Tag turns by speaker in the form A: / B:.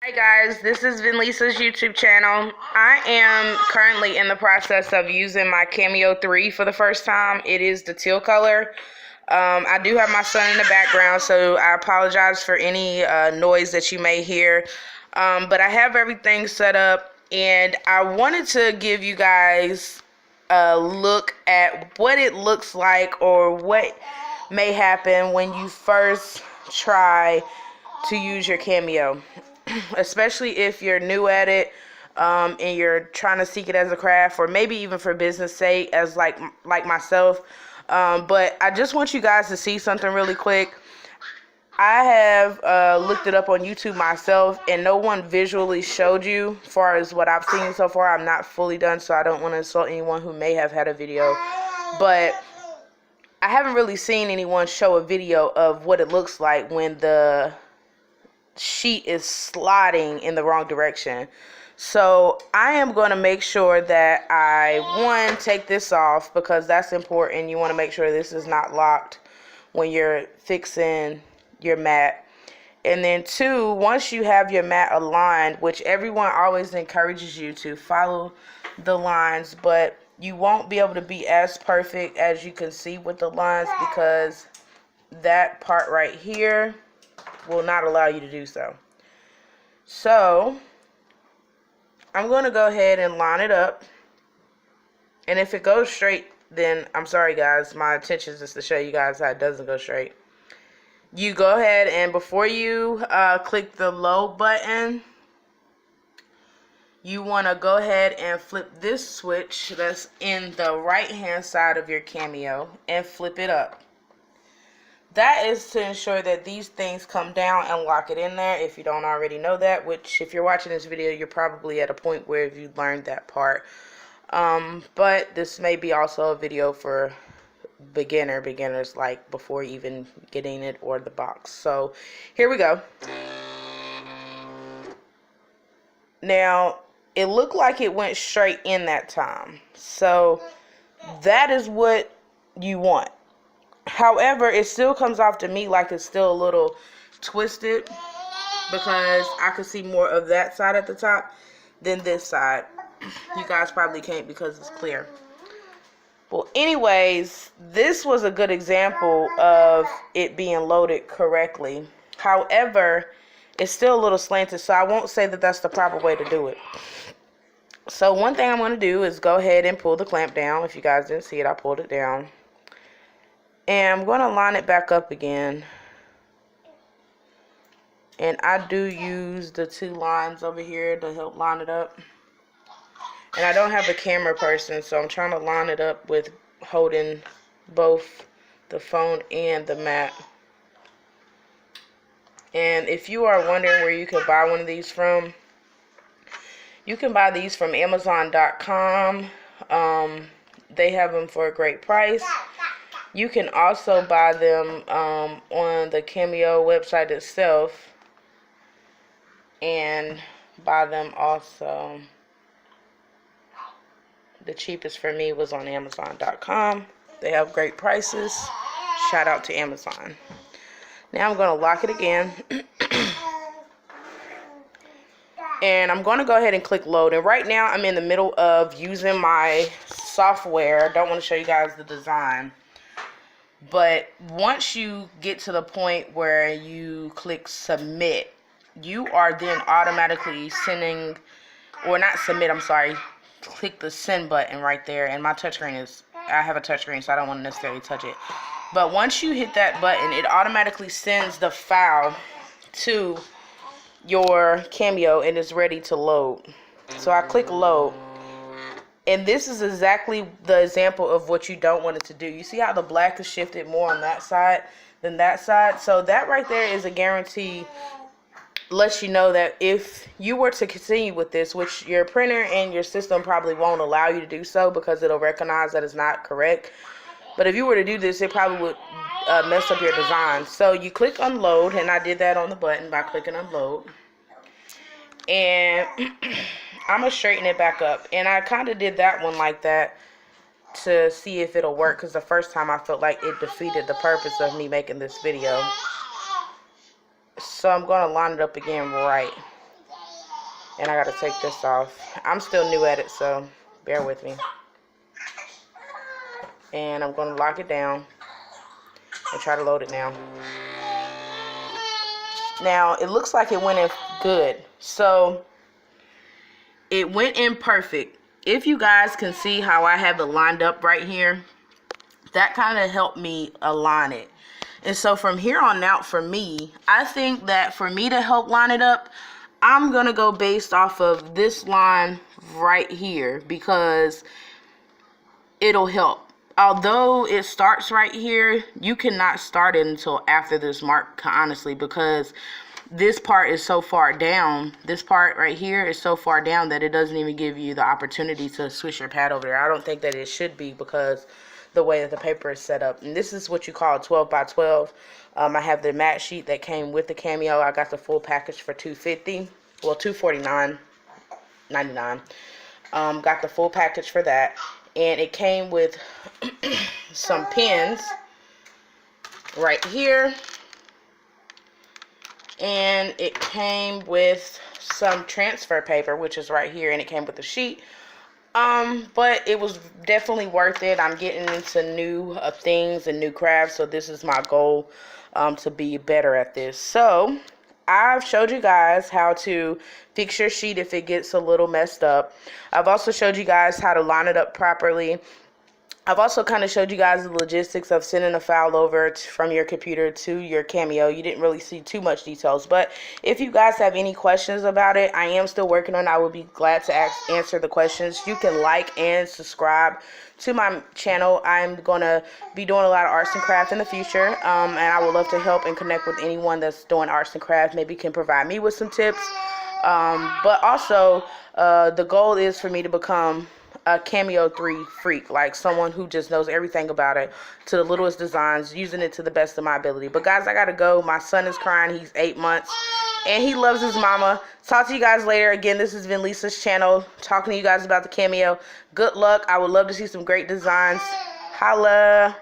A: Hi guys, this is Lisa's YouTube channel. I am currently in the process of using my Cameo 3 for the first time. It is the teal color. I do have my son in the background, so I apologize for any noise that you may hear. But I have everything set up, and I wanted to give you guys a look at what it looks like or what may happen when you first try to use your Cameo. Especially if you're new at it and you're trying to seek it as a craft, or maybe even for business sake, as like myself. But I just want you guys to see something really quick. I have looked it up on YouTube myself, and no one visually showed you. As far as what I've seen so far, I'm not fully done, so I don't want to insult anyone who may have had a video. But I haven't really seen anyone show a video of what it looks like when the sheet is sliding in the wrong direction. So I am going to make sure that I take this off, because that's important. You want to make sure this is not locked when you're fixing your mat. And then two, once you have your mat aligned, which everyone always encourages you to follow the lines, but you won't be able to be as perfect as you can see with the lines, because that part right here will not allow you to do so. So I'm going to go ahead and line it up, and if it goes straight, then I'm sorry guys, my intention is just to show you guys how it doesn't go straight. You go ahead, and before you click the load button, you want to go ahead and flip this switch that's in the right hand side of your Cameo and flip it up. That is to ensure that these things come down and lock it in there, if you don't already know that, which if you're watching this video, you're probably at a point where you learned that part. But this may be also a video for beginners, like before even getting it or the box. So here we go. Now, it looked like it went straight in that time. So that is what you want. However, it still comes off to me like it's still a little twisted, because I could see more of that side at the top than this side. You guys probably can't because it's clear. Well, anyways, this was a good example of it being loaded correctly. However, it's still a little slanted, so I won't say that that's the proper way to do it. So one thing I'm going to do is go ahead and pull the clamp down. If you guys didn't see it, I pulled it down. And I'm going to line it back up again. And I do use the two lines over here to help line it up. And I don't have a camera person, so I'm trying to line it up with holding both the phone and the mat. And if you are wondering where you can buy one of these from, you can buy these from Amazon.com. They have them for a great price. You can also buy them on the Cameo website itself, and buy them also. The cheapest for me was on Amazon.com. They have great prices. Shout out to Amazon. Now I'm going to lock it again. And I'm going to go ahead and click load. And right now I'm in the middle of using my software. I don't want to show you guys the design. But once you get to the point where you click submit, you are then automatically sending, or not submit, I'm sorry, click the send button right there. And my touchscreen is, I have a touchscreen, so I don't want to necessarily touch it. But once you hit that button, it automatically sends the file to your Cameo and it's ready to load. So I click load. And this is exactly the example of what you don't want it to do. You see how the black is shifted more on that side than that side? So that right there is a guarantee, lets you know that if you were to continue with this, which your printer and your system probably won't allow you to do so because it'll recognize that it's not correct. But if you were to do this, it probably would mess up your design. So you click unload, and I did that on the button by clicking unload. And I'm going to straighten it back up. And I kind of did that one like that to see if it'll work, because the first time I felt like it defeated the purpose of me making this video. So I'm going to line it up again right. And I gotta take this off. I'm still new at it, so bear with me. And I'm gonna lock it down and try to load it now. Now, it looks like it went in good. So, it went in perfect. If you guys can see how I have it lined up right here, that kind of helped me align it. And so from here on out, for me, I think that for me to help line it up, I'm going to go based off of this line right here because it'll help. Although it starts right here, you cannot start it until after this mark, honestly, because this part is so far down. This part right here is so far down that it doesn't even give you the opportunity to switch your pad over there. I don't think that it should be because the way that the paper is set up. And this is what you call 12 by 12. I have the matte sheet that came with the Cameo. I got the full package for $250. Well, $249.99. Got the full package for that. And it came with some pins right here. And it came with some transfer paper, which is right here. And it came with a sheet. But it was definitely worth it. I'm getting into new things and new crafts. So this is my goal, to be better at this. So I've showed you guys how to fix your sheet if it gets a little messed up. I've also showed you guys how to line it up properly. I've also kind of showed you guys the logistics of sending a file over from your computer to your Cameo. You didn't really see too much details, but if you guys have any questions about it, I am still working on it. I will be glad to answer the questions. You can like and subscribe to my channel. I'm going to be doing a lot of arts and crafts in the future, and I would love to help and connect with anyone that's doing arts and crafts. Maybe can provide me with some tips, but also the goal is for me to become a Cameo 3 freak, like someone who just knows everything about it to the littlest designs, using it to the best of my ability. But guys, I gotta go. My son is crying. He's 8 months and he loves his mama. Talk to you guys later. Again, this has been Lisa's channel, talking to you guys about the Cameo. Good luck. I would love to see some great designs. Holla.